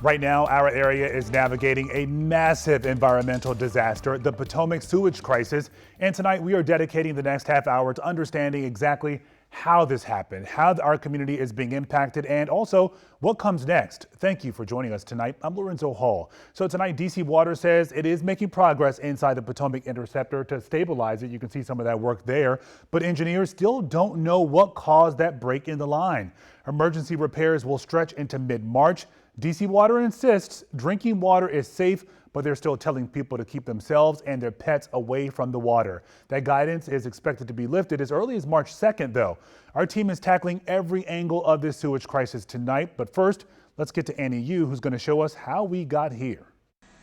Right now, our area is navigating a massive environmental disaster, the potomac-sewage-crisis. And tonight, we are dedicating the next half hour to understanding exactly how this happened, how our community is being impacted, and also what comes next. Thank you for joining us tonight. I'm Lorenzo Hall. So tonight, DC Water says it is making progress inside the Potomac Interceptor to stabilize it. You can see some of that work there, but engineers still don't know what caused that break in the line. Emergency repairs will stretch into mid-March. DC Water insists drinking water is safe, but they're still telling people to keep themselves and their pets away from the water. That guidance is expected to be lifted as early as March 2nd, though. Our team is tackling every angle of this sewage crisis tonight. But first, let's get to Annie Yu, who's going to show us how we got here.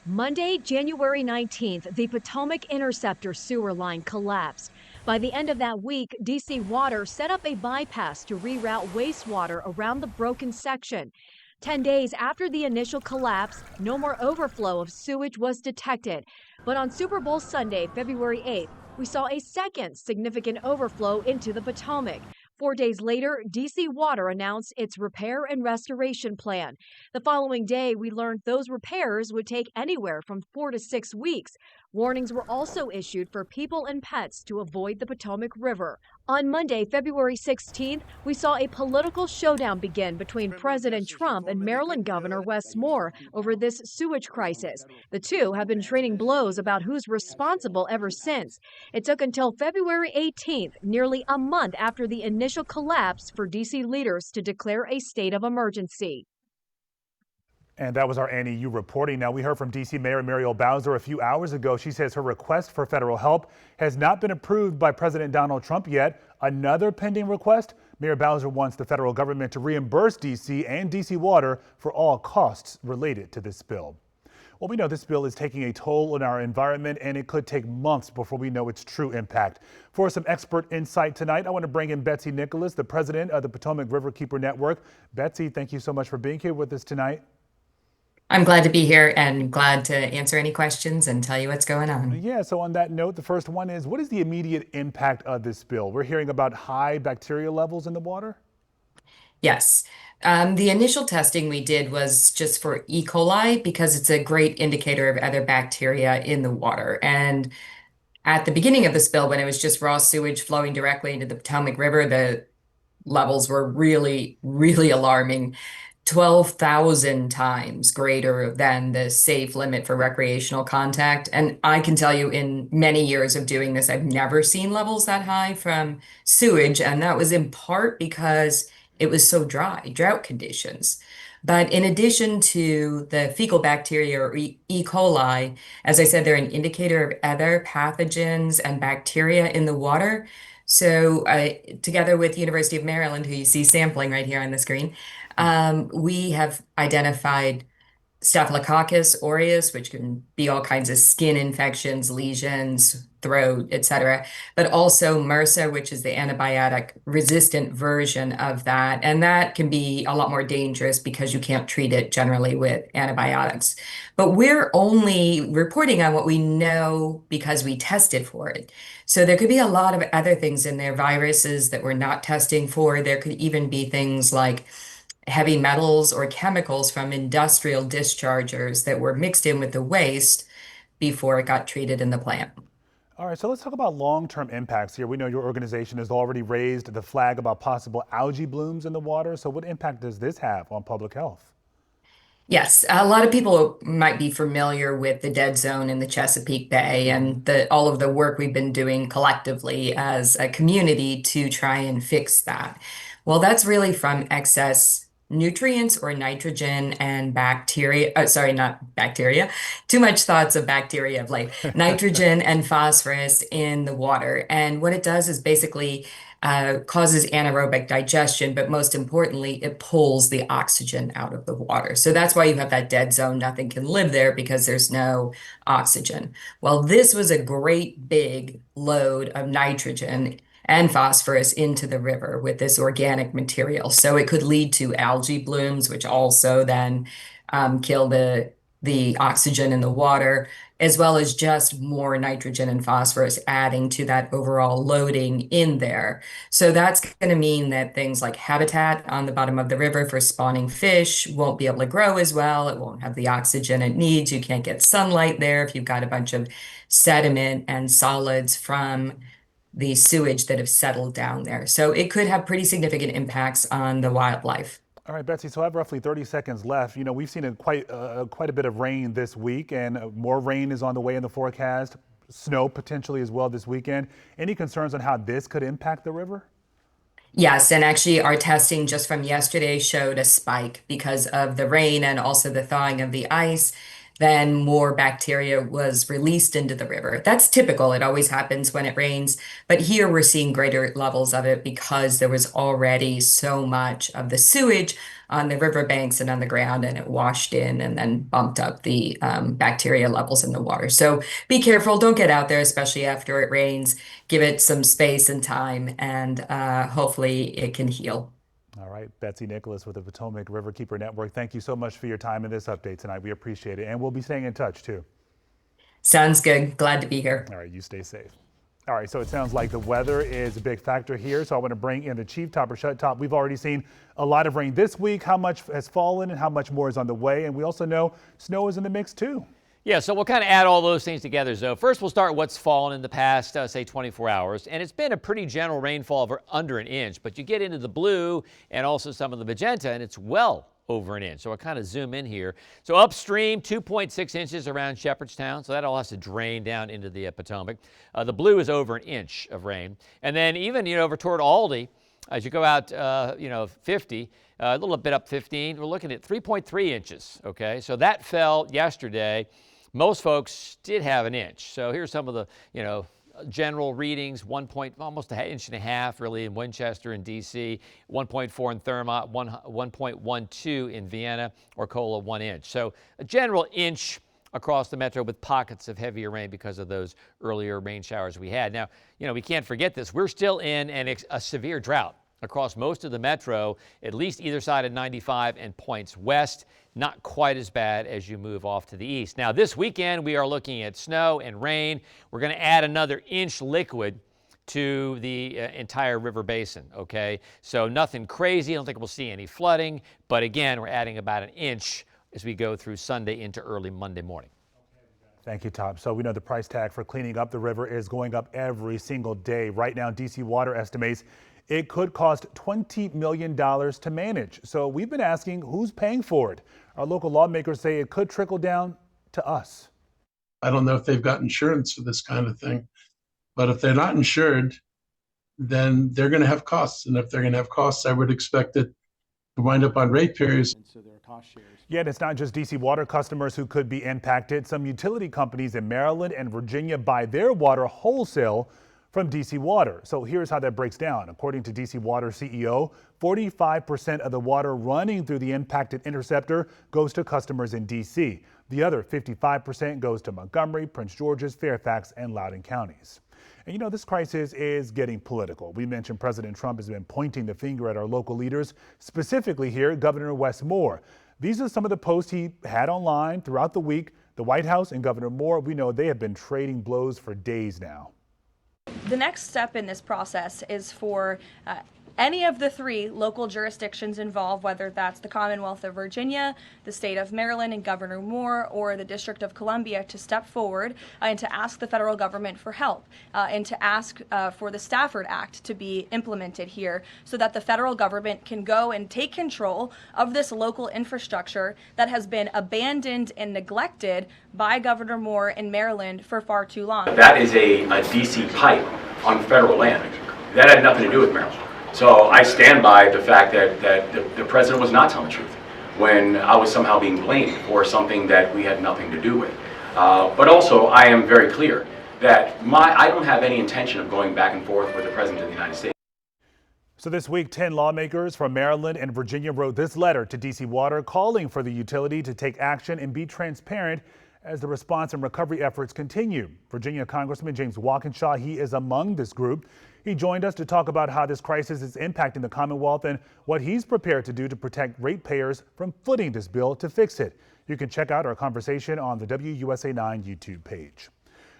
Monday, January 19th, the Potomac Interceptor sewer line collapsed. By the end of that week, DC Water set up a bypass to reroute wastewater around the broken section. 10 days after the initial collapse, no more overflow of sewage was detected. But on Super Bowl Sunday, February 8th, we saw a second significant overflow into the Potomac. 4 days later, DC Water announced its repair and restoration plan. The following day, we learned those repairs would take anywhere from 4 to 6 weeks. Warnings were also issued for people and pets to avoid the Potomac River. On Monday, February 16th, we saw a political showdown begin between President Trump and Maryland Governor Wes Moore over this sewage crisis. The two have been trading blows about who's responsible ever since. It took until February 18th, nearly a month after the initial collapse, for DC leaders to declare a state of emergency. And that was our Annie Yu reporting. Now, we heard from D.C. Mayor Muriel Bowser a few hours ago. She says her request for federal help has not been approved by President Donald Trump yet. Another pending request. Mayor Bowser wants the federal government to reimburse D.C. and D.C. Water for all costs related to this spill. Well, we know this spill is taking a toll on our environment, and it could take months before we know its true impact. For some expert insight tonight, I want to bring in Betsy Nicholas, the president of the Potomac Riverkeeper Network. Betsy, thank you so much for being here with us tonight. I'm glad to be here and glad to answer any questions and tell you what's going on. Yeah, so on that note, the first one is, what is the immediate impact of this spill? We're hearing about high bacteria levels in the water. Yes. The initial testing we did was just for E. coli because it's a great indicator of other bacteria in the water. And at the beginning of the spill, when it was just raw sewage flowing directly into the Potomac River, the levels were really, really alarming. 12,000 times greater than the safe limit for recreational contact. And I can tell you in many years of doing this, I've never seen levels that high from sewage. And that was in part because it was so dry, drought conditions. But in addition to the fecal bacteria or E. coli, as I said, they're an indicator of other pathogens and bacteria in the water. So together with University of Maryland, who you see sampling right here on the screen, we have identified Staphylococcus aureus, which can be all kinds of skin infections, lesions, throat, etc., but also MRSA, which is the antibiotic resistant version of that. And that can be a lot more dangerous because you can't treat it generally with antibiotics. But we're only reporting on what we know because we tested for it. So there could be a lot of other things in there, viruses that we're not testing for. There could even be things like heavy metals or chemicals from industrial dischargers that were mixed in with the waste before it got treated in the plant. All right, so let's talk about long-term impacts here. We know your organization has already raised the flag about possible algae blooms in the water. So what impact does this have on public health? Yes, a lot of people might be familiar with the dead zone in the Chesapeake Bay and all of the work we've been doing collectively as a community to try and fix that. Well, that's really from excess nutrients or nitrogen and bacteria. Sorry, not bacteria. Too much thoughts of bacteria of late. Nitrogen and phosphorus in the water. And what it does is basically causes anaerobic digestion, but most importantly, it pulls the oxygen out of the water. So that's why you have that dead zone. Nothing can live there because there's no oxygen. Well, this was a great big load of nitrogen and phosphorus into the river with this organic material. So it could lead to algae blooms, which also then kill the the oxygen in the water, as well as just more nitrogen and phosphorus adding to that overall loading in there. So that's going to mean that things like habitat on the bottom of the river for spawning fish won't be able to grow as well. It won't have the oxygen it needs. You can't get sunlight there if you've got a bunch of sediment and solids from the sewage that have settled down there. So it could have pretty significant impacts on the wildlife. All right, Betsy, so I have roughly 30 seconds left. We've seen quite a bit of rain this week, and more rain is on the way in the forecast. Snow potentially as well this weekend. Any concerns on how this could impact the river? Yes, and actually, our testing just from yesterday showed a spike because of the rain and also the thawing of the ice. Then more bacteria was released into the river. That's typical. It always happens when it rains. But here we're seeing greater levels of it because there was already so much of the sewage on the riverbanks and on the ground, and it washed in and then bumped up the bacteria levels in the water. So be careful. Don't get out there, especially after it rains. Give it some space and time, and hopefully it can heal. All right, Betsy Nicholas with the Potomac Riverkeeper Network. Thank you so much for your time in this update tonight. We appreciate it, and we'll be staying in touch too. Sounds good. Glad to be here. All right, you stay safe. All right, so it sounds like the weather is a big factor here. So I want to bring in the Chief Topper Shut Top. We've already seen a lot of rain this week. How much has fallen and how much more is on the way? And we also know snow is in the mix too. Yeah, so we'll kind of add all those things together. So first we'll start what's fallen in the past, say 24 hours. And it's been a pretty general rainfall of under an inch, but you get into the blue and also some of the magenta and it's well over an inch. So I'll kind of zoom in here. So upstream, 2.6 inches around Shepherdstown. So that all has to drain down into the Potomac. The blue is over an inch of rain. And then even, over toward Aldie, as you go out, 50, a little bit up 15, we're looking at 3.3 inches. Okay, so that fell yesterday. Most folks did have an inch. So here's some of the, general readings, almost an inch and a half really in Winchester and DC, 1.4 in Thermont, 1.12 in Vienna, Arcola, 1 inch. So a general inch across the metro with pockets of heavier rain because of those earlier rain showers we had. Now, we can't forget this. We're still in a severe drought across most of the metro, at least either side of 95 and points west. Not quite as bad as you move off to the east. Now, this weekend, we are looking at snow and rain. We're going to add another inch liquid to the entire river basin, okay? So nothing crazy. I don't think we'll see any flooding. But again, we're adding about an inch as we go through Sunday into early Monday morning. Thank you, Top. So we know the price tag for cleaning up the river is going up every single day. Right now, DC Water estimates it could cost $20 million to manage. So we've been asking who's paying for it. Our local lawmakers say it could trickle down to us. I don't know if they've got insurance for this kind of thing, but if they're not insured, then they're going to have costs. And if they're going to have costs, I would expect it to wind up on ratepayers. So there are cost shares. Yeah, and it's not just DC Water customers who could be impacted. Some utility companies in Maryland and Virginia buy their water wholesale from DC Water. So here's how that breaks down. According to DC Water CEO, 45% of the water running through the impacted interceptor goes to customers in DC. The other 55% goes to Montgomery, Prince George's, Fairfax, and Loudoun counties. And this crisis is getting political. We mentioned President Trump has been pointing the finger at our local leaders, specifically here, Governor Wes Moore. These are some of the posts he had online throughout the week. The White House and Governor Moore, we know they have been trading blows for days now. The next step in this process is for any of the three local jurisdictions involved, whether that's the Commonwealth of Virginia, the state of Maryland and Governor Moore, or the District of Columbia, to step forward and to ask the federal government for help and to ask for the Stafford Act to be implemented here so that the federal government can go and take control of this local infrastructure that has been abandoned and neglected by Governor Moore in Maryland for far too long. That is a DC pipe on federal land. That had nothing to do with Maryland. So I stand by the fact that the president was not telling the truth when I was somehow being blamed for something that we had nothing to do with. But also, I am very clear that I don't have any intention of going back and forth with the president of the United States. So this week, 10 lawmakers from Maryland and Virginia wrote this letter to DC Water calling for the utility to take action and be transparent as the response and recovery efforts continue. Virginia Congressman James Walkinshaw, he is among this group. He joined us to talk about how this crisis is impacting the Commonwealth and what he's prepared to do to protect ratepayers from footing this bill to fix it. You can check out our conversation on the WUSA 9 YouTube page.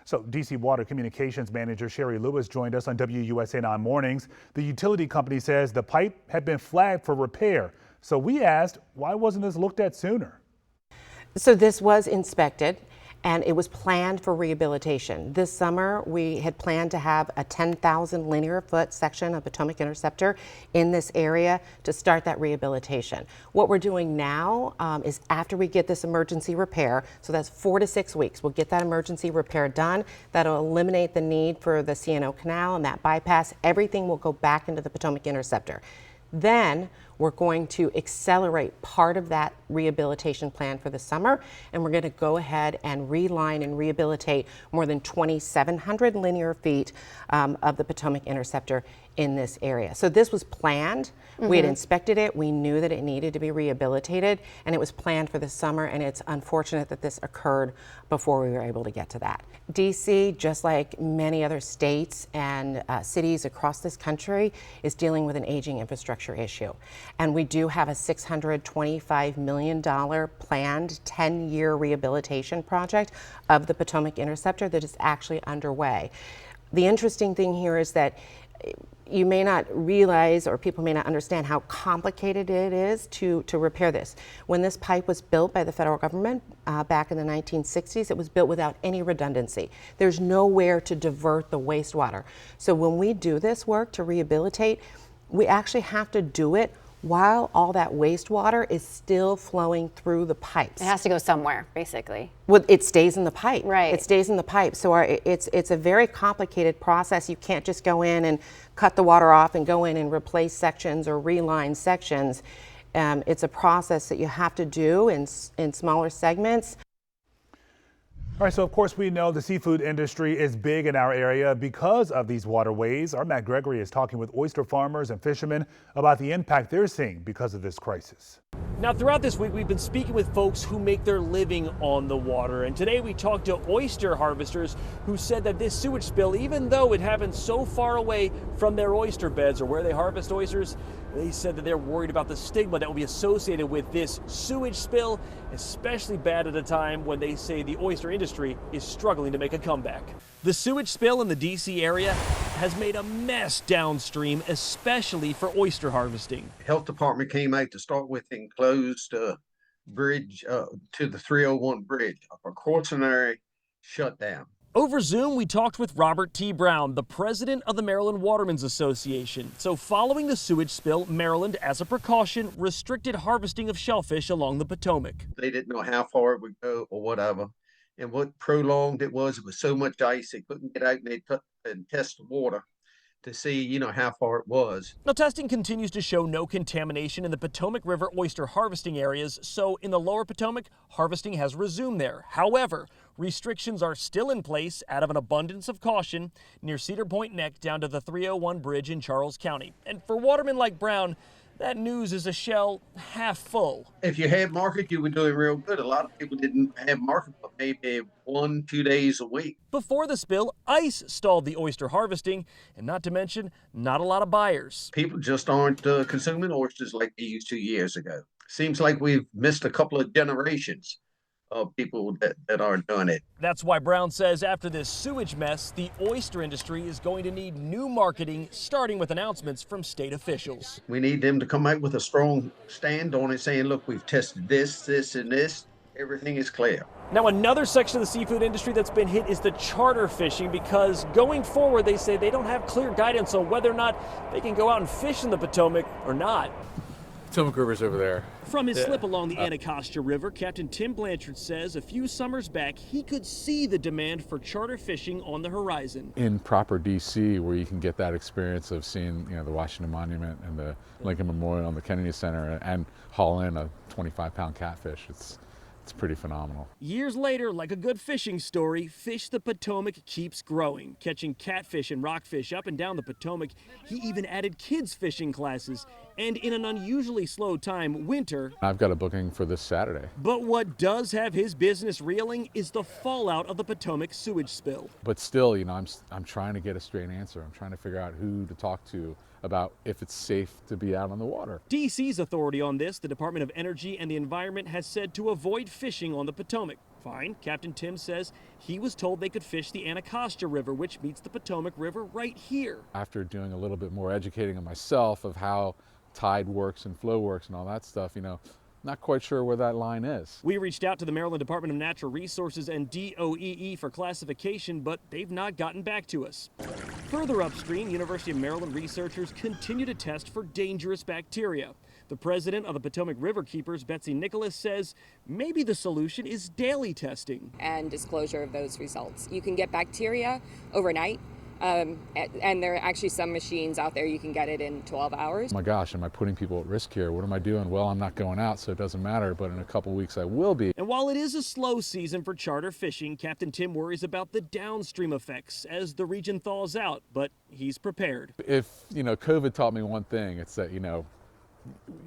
So DC Water Communications Manager Sherry Lewis joined us on WUSA 9 Mornings. The utility company says the pipe had been flagged for repair. So we asked, why wasn't this looked at sooner? So this was inspected and it was planned for rehabilitation. This summer, we had planned to have a 10,000 linear foot section of Potomac Interceptor in this area to start that rehabilitation. What we're doing now is after we get this emergency repair, so that's 4 to 6 weeks, we'll get that emergency repair done. That'll eliminate the need for the C&O Canal and that bypass. Everything will go back into the Potomac Interceptor. Then we're going to accelerate part of that rehabilitation plan for the summer, and we're going to go ahead and reline and rehabilitate more than 2,700 linear feet of the Potomac Interceptor in this area. So this was planned. We had inspected it. We knew that it needed to be rehabilitated, and it was planned for the summer, and it's unfortunate that this occurred before we were able to get to that. DC, just like many other states and cities across this country, is dealing with an aging infrastructure issue. And we do have a $625 million planned 10-year rehabilitation project of the Potomac Interceptor that is actually underway. The interesting thing here is that you may not realize, or people may not understand, how complicated it is to repair this. When this pipe was built by the federal government back in the 1960s, it was built without any redundancy. There's nowhere to divert the wastewater. So when we do this work to rehabilitate, we actually have to do it while all that wastewater is still flowing through the pipes. It has to go somewhere, basically. Well, it stays in the pipe. Right. It stays in the pipe. So it's a very complicated process. You can't just go in and cut the water off and go in and replace sections or reline sections. It's a process that you have to do in smaller segments. All right, so of course we know the seafood industry is big in our area because of these waterways. Our Matt Gregory is talking with oyster farmers and fishermen about the impact they're seeing because of this crisis. Now, throughout this week, we've been speaking with folks who make their living on the water. And today we talked to oyster harvesters who said that this sewage spill, even though it happened so far away from their oyster beds or where they harvest oysters, they said that they're worried about the stigma that will be associated with this sewage spill, especially bad at a time when they say the oyster industry is struggling to make a comeback. The sewage spill in the DC area has made a mess downstream, especially for oyster harvesting. Health department came out to start with and closed bridge to the 301 bridge, a precautionary shutdown. Over Zoom, we talked with Robert T. Brown, the president of the Maryland Watermen's Association. So following the sewage spill, Maryland, as a precaution, restricted harvesting of shellfish along the Potomac. They didn't know how far it would go or whatever. And what prolonged it was so much ice they couldn't get out, and they test the water to see, how far it was. Now, testing continues to show no contamination in the Potomac River oyster harvesting areas, so in the lower Potomac, harvesting has resumed there. However, restrictions are still in place out of an abundance of caution near Cedar Point Neck down to the 301 bridge in Charles County. And for watermen like Brown, that news is a shell half full. If you had market, you were doing real good. A lot of people didn't have market, but maybe 1-2 days a week. Before the spill, ice stalled the oyster harvesting, and not to mention, not a lot of buyers. People just aren't consuming oysters like they used 2 years ago. Seems like we've missed a couple of generations of people that aren't doing it. That's why Brown says after this sewage mess, the oyster industry is going to need new marketing, starting with announcements from state officials. We need them to come out with a strong stand on it, saying, look, we've tested this, and this. Everything is clear. Now, another section of the seafood industry that's been hit is the charter fishing, because going forward, they say they don't have clear guidance on whether or not they can go out and fish in the Potomac or not. Potomac River's over there. From his slip along the Anacostia River, Captain Tim Blanchard says a few summers back he could see the demand for charter fishing on the horizon. In proper DC, where you can get that experience of seeing the Washington Monument and the Lincoln Memorial and the Kennedy Center and haul in a 25-pound catfish, it's pretty phenomenal. Years later, like a good fishing story, Fish the Potomac keeps growing, catching catfish and rockfish up and down the Potomac. He even added kids fishing classes, and in an unusually slow time, winter. I've got a booking for this Saturday. But what does have his business reeling is the fallout of the Potomac sewage spill. But still, you know, I'm trying to get a straight answer. I'm trying to figure out who to talk to about if it's safe to be out on the water. DC's authority on this, the Department of Energy and the Environment, has said to avoid fishing on the Potomac. Fine, Captain Tim says he was told they could fish the Anacostia River, which meets the Potomac River right here. After doing a little bit more educating of myself of how tide works and flow works and all that stuff, you know, not quite sure where that line is. We reached out to the Maryland Department of Natural Resources and DOEE for classification, but they've not gotten back to us. Further upstream, University of Maryland researchers continue to test for dangerous bacteria. The president of the Potomac River Keepers, Betsy Nicholas, says maybe the solution is daily testing and disclosure of those results. You can get bacteria overnight. And there are actually some machines out there you can get it in 12 hours. Oh my gosh, am I putting people at risk here? What am I doing? Well, I'm not going out, so it doesn't matter, but in a couple weeks I will be. And while it is a slow season for charter fishing, Captain Tim worries about the downstream effects as the region thaws out, but he's prepared. If, you know, COVID taught me one thing, it's that, you know,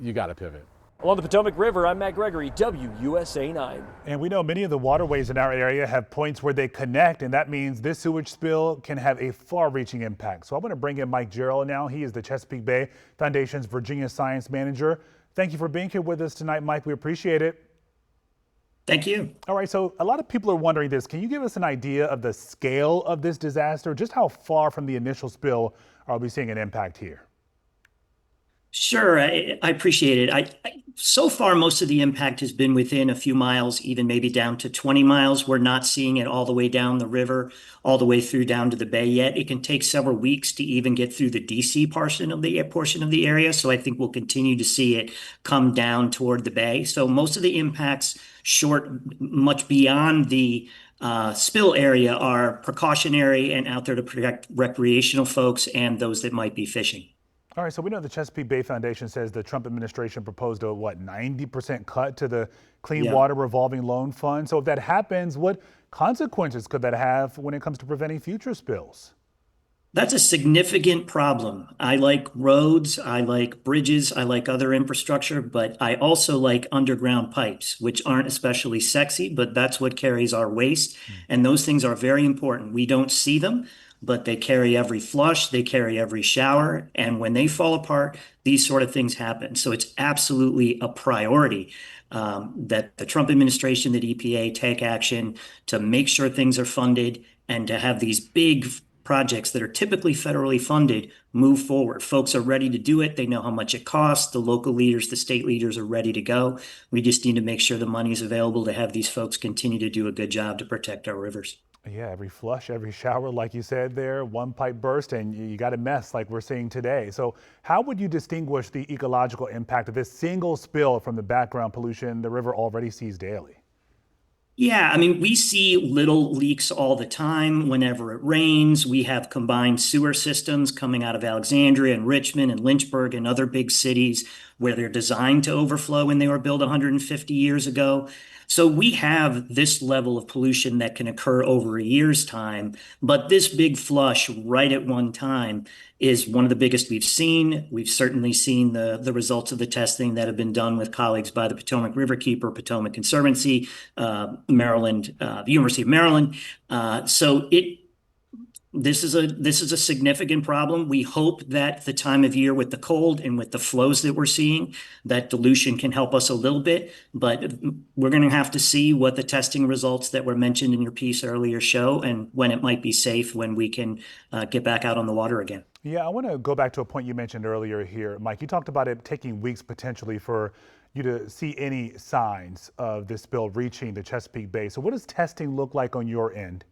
you got to pivot. Along the Potomac River, I'm Matt Gregory, WUSA 9. And we know many of the waterways in our area have points where they connect, and that means this sewage spill can have a far-reaching impact. So I want to bring in Mike Gerald now. He is the Chesapeake Bay Foundation's Virginia Science Manager. Thank you for being here with us tonight, Mike. We appreciate it. Thank you. All right, so a lot of people are wondering this. Can you give us an idea of the scale of this disaster? Just how far from the initial spill are we seeing an impact here? Sure, I appreciate it. So far, most of the impact has been within a few miles, even maybe down to 20 miles. We're not seeing it all the way down the river, all the way through down to the bay yet. It can take several weeks to even get through the DC portion of the area. So I think we'll continue to see it come down toward the bay. So most of the impacts much beyond the spill area are precautionary and out there to protect recreational folks and those that might be fishing. All right, so we know the Chesapeake Bay Foundation says the Trump administration proposed a, 90% cut to the Clean Water Revolving Loan Fund. So if that happens, what consequences could that have when it comes to preventing future spills? That's a significant problem. I like roads, I like bridges, I like other infrastructure, but I also like underground pipes, which aren't especially sexy, but that's what carries our waste. And those things are very important. We don't see them, but they carry every flush, they carry every shower, and when they fall apart, these sort of things happen. So it's absolutely a priority that the Trump administration, that EPA take action to make sure things are funded and to have these big projects that are typically federally funded move forward. Folks are ready to do it. They know how much it costs. The local leaders, the state leaders are ready to go. We just need to make sure the money is available to have these folks continue to do a good job to protect our rivers. Yeah, every flush, every shower, like you said there, one pipe burst and you got a mess like we're seeing today. So how would you distinguish the ecological impact of this single spill from the background pollution the river already sees daily? Yeah, I mean, we see little leaks all the time whenever it rains. We have combined sewer systems coming out of Alexandria and Richmond and Lynchburg and other big cities where they're designed to overflow when they were built 150 years ago. So we have this level of pollution that can occur over a year's time, but this big flush right at one time is one of the biggest we've seen. We've certainly seen the results of the testing that have been done with colleagues by the Potomac River Keeper, Potomac Conservancy, Maryland, the University of Maryland. This is a significant problem. We hope that the time of year with the cold and with the flows that we're seeing, that dilution can help us a little bit, but we're going to have to see what the testing results that were mentioned in your piece earlier show and when it might be safe, when we can get back out on the water again. Yeah, I want to go back to a point you mentioned earlier here, Mike. You talked about it taking weeks potentially for you to see any signs of this spill reaching the Chesapeake Bay. So what does testing look like on your end?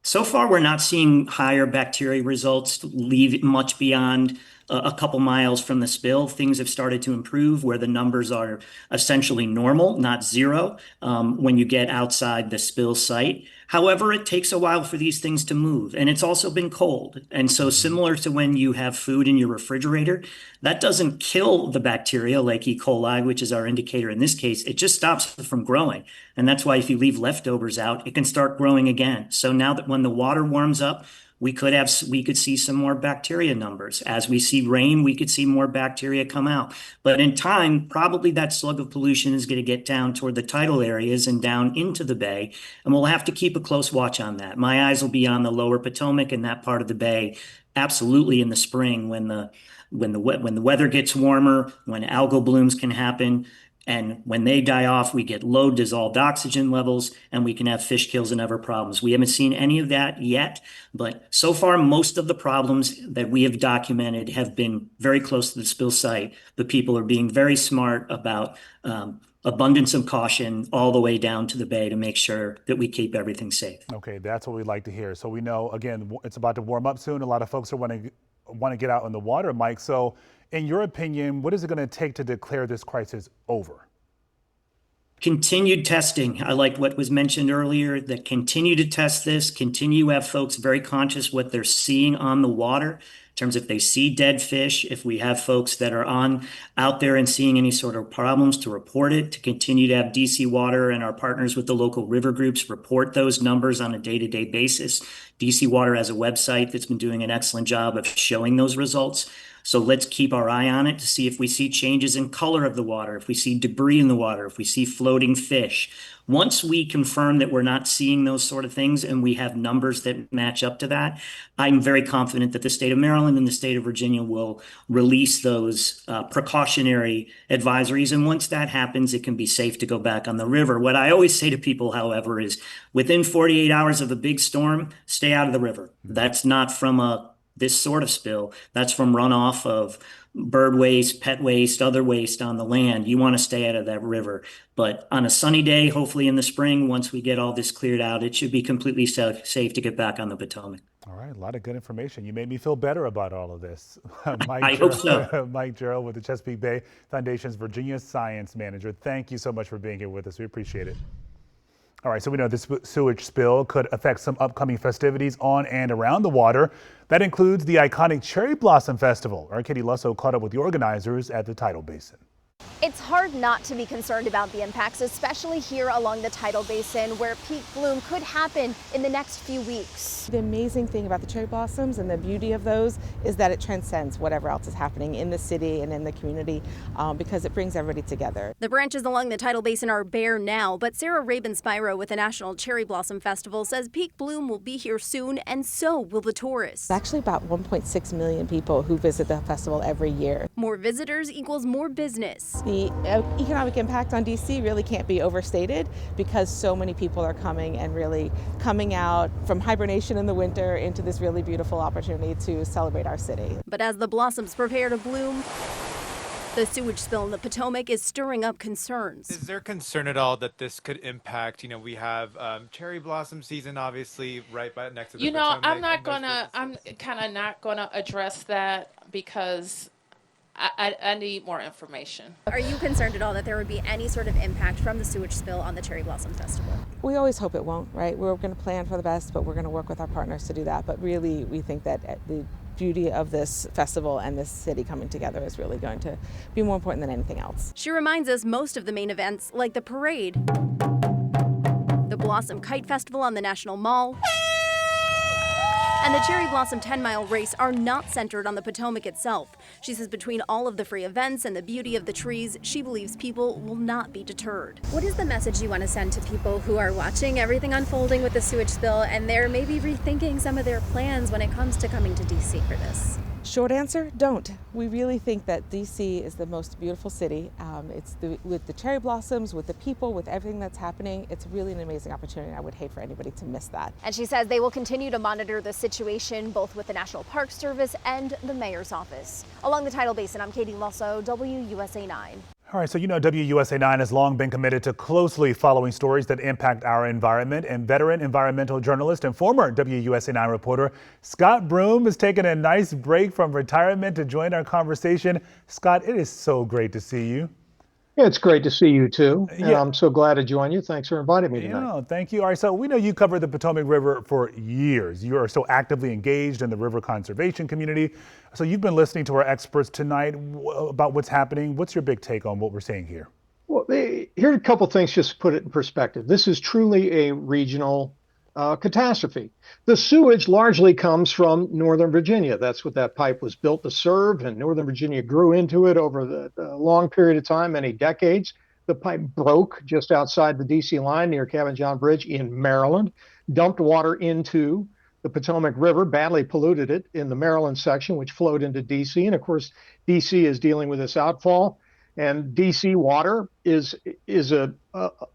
So far, we're not seeing higher bacteria results leave much beyond a couple miles from the spill, things have started to improve where the numbers are essentially normal, not zero, when you get outside the spill site. However, it takes a while for these things to move, and it's also been cold. And so similar to when you have food in your refrigerator, that doesn't kill the bacteria like E. coli, which is our indicator in this case. It just stops it from growing. And that's why if you leave leftovers out, it can start growing again. So now that when the water warms up, we could see some more bacteria numbers. As we see rain, we could see more bacteria come out. But in time, probably that slug of pollution is going to get down toward the tidal areas and down into the bay. And we'll have to keep a close watch on that. My eyes will be on the lower Potomac and that part of the bay, absolutely in the spring when the weather gets warmer, when algal blooms can happen. And when they die off, we get low dissolved oxygen levels and we can have fish kills and other problems. We haven't seen any of that yet, but so far, most of the problems that we have documented have been very close to the spill site. The people are being very smart about abundance of caution all the way down to the bay to make sure that we keep everything safe. Okay, that's what we'd like to hear. So we know, again, it's about to warm up soon. A lot of folks are want to get out in the water, Mike. So in your opinion, what is it going to take to declare this crisis over? Continued testing. I like what was mentioned earlier, that continue to test this, continue to have folks very conscious what they're seeing on the water in terms of if they see dead fish, if we have folks that are out there and seeing any sort of problems to report it, to continue to have DC Water and our partners with the local river groups report those numbers on a day-to-day basis. DC Water has a website that's been doing an excellent job of showing those results. So let's keep our eye on it to see if we see changes in color of the water, if we see debris in the water, if we see floating fish. Once we confirm that we're not seeing those sort of things and we have numbers that match up to that, I'm very confident that the state of Maryland and the state of Virginia will release those precautionary advisories. And once that happens, it can be safe to go back on the river. What I always say to people, however, is within 48 hours of a big storm, stay out of the river. That's not from this sort of spill. That's from runoff of bird waste, pet waste, other waste on the land. You want to stay out of that river. But on a sunny day, hopefully in the spring, once we get all this cleared out, it should be completely safe to get back on the Potomac. All right, a lot of good information. You made me feel better about all of this. I hope so. Mike Gerald with the Chesapeake Bay Foundation's Virginia Science Manager. Thank you so much for being here with us. We appreciate it. All right, so we know this sewage spill could affect some upcoming festivities on and around the water. That includes the iconic Cherry Blossom Festival. Our Katie Lusso caught up with the organizers at the tidal basin. It's hard not to be concerned about the impacts, especially here along the tidal basin where peak bloom could happen in the next few weeks. The amazing thing about the cherry blossoms and the beauty of those is that it transcends whatever else is happening in the city and in the community because it brings everybody together. The branches along the tidal basin are bare now, but Sarah Rabin-Spiro with the National Cherry Blossom Festival says peak bloom will be here soon, and so will the tourists. Actually about 1.6 million people who visit the festival every year. More visitors equals more business. The economic impact on DC really can't be overstated because so many people are coming and really coming out from hibernation in the winter into this really beautiful opportunity to celebrate our city. But as the blossoms prepare to bloom, the sewage spill in the Potomac is stirring up concerns. Is there concern at all that this could impact, we have cherry blossom season, obviously, right next to the Potomac. I'm kind of not gonna address that because I need more information. Are you concerned at all that there would be any sort of impact from the sewage spill on the Cherry Blossom Festival? We always hope it won't, right? We're going to plan for the best, but we're going to work with our partners to do that. But really, we think that the beauty of this festival and this city coming together is really going to be more important than anything else. She reminds us most of the main events, like the parade, the Blossom Kite Festival on the National Mall, and the Cherry Blossom 10-mile race are not centered on the Potomac itself. She says between all of the free events and the beauty of the trees, she believes people will not be deterred. What is the message you want to send to people who are watching everything unfolding with the sewage spill and they're maybe rethinking some of their plans when it comes to coming to DC for this? Short answer, don't. We really think that DC is the most beautiful city. With the cherry blossoms, with the people, with everything that's happening, it's really an amazing opportunity. I would hate for anybody to miss that. And she says they will continue to monitor the situation both with the National Park Service and the mayor's office. Along the tidal basin, I'm Katie Lusso, WUSA 9. All right, so you know WUSA 9 has long been committed to closely following stories that impact our environment, and veteran environmental journalist and former WUSA 9 reporter Scott Broom has taken a nice break from retirement to join our conversation. Scott, it is so great to see you. Yeah, it's great to see you too, and Yeah. I'm so glad to join you. Thanks for inviting me tonight. Yeah, thank you. All right, so we know you covered the Potomac River for years. You are so actively engaged in the river conservation community. So you've been listening to our experts tonight about what's happening. What's your big take on what we're seeing here? Well, here are a couple things just to put it in perspective. This is truly a regional catastrophe. The sewage largely comes from Northern Virginia. That's what that pipe was built to serve, and Northern Virginia grew into it over the long period of time, many decades. The pipe broke just outside the DC line near Cabin John Bridge in Maryland, dumped water into the Potomac River, badly polluted it in the Maryland section, which flowed into DC. And of course, DC is dealing with this outfall. And DC Water is a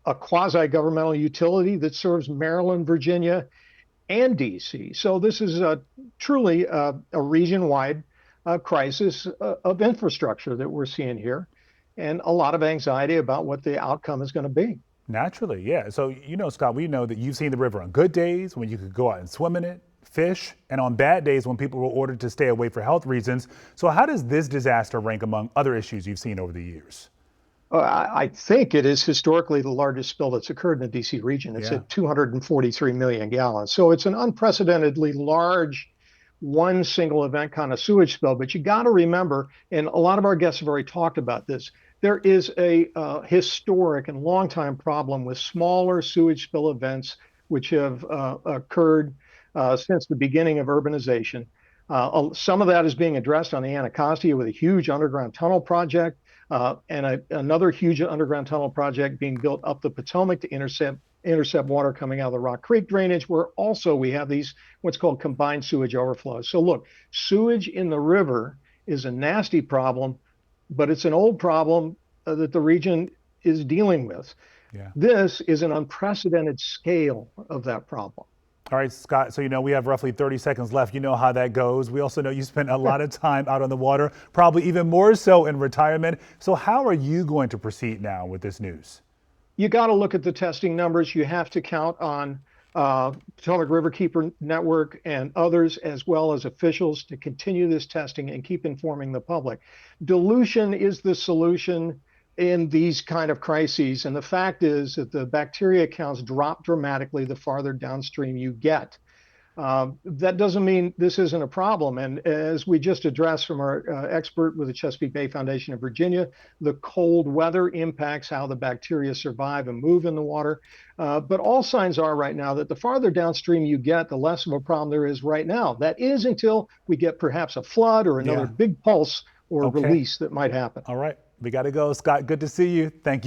quasi-governmental utility that serves Maryland, Virginia, and DC. So this is truly a region-wide crisis of infrastructure that we're seeing here, and a lot of anxiety about what the outcome is going to be. Naturally, yeah. So, you know, Scott, we know that you've seen the river on good days when you could go out and swim in it, fish, and on bad days when people were ordered to stay away for health reasons. So how does this disaster rank among other issues you've seen over the years? I think it is historically the largest spill that's occurred in the DC region. It's at 243 million gallons. So it's an unprecedentedly large one single event kind of sewage spill. But you got to remember, and a lot of our guests have already talked about this, there is a historic and long-time problem with smaller sewage spill events which have occurred since the beginning of urbanization. Some of that is being addressed on the Anacostia with a huge underground tunnel project, and another huge underground tunnel project being built up the Potomac to intercept water coming out of the Rock Creek drainage, where also we have these what's called combined sewage overflows. So look, sewage in the river is a nasty problem, but it's an old problem that the region is dealing with. Yeah. This is an unprecedented scale of that problem. All right, Scott, so you know we have roughly 30 seconds left. You know how that goes. We also know you spent a lot of time out on the water, probably even more so in retirement. So how are you going to proceed now with this news? You got to look at the testing numbers. You have to count on Potomac Riverkeeper Network and others, as well as officials, to continue this testing and keep informing the public. Dilution is the solution in these kind of crises. And the fact is that the bacteria counts drop dramatically the farther downstream you get. That doesn't mean this isn't a problem. And as we just addressed from our expert with the Chesapeake Bay Foundation of Virginia, the cold weather impacts how the bacteria survive and move in the water. But all signs are right now that the farther downstream you get, the less of a problem there is right now. That is until we get perhaps a flood or another big pulse or release that might happen. All right, we got to go. Scott, good to see you. Thank you.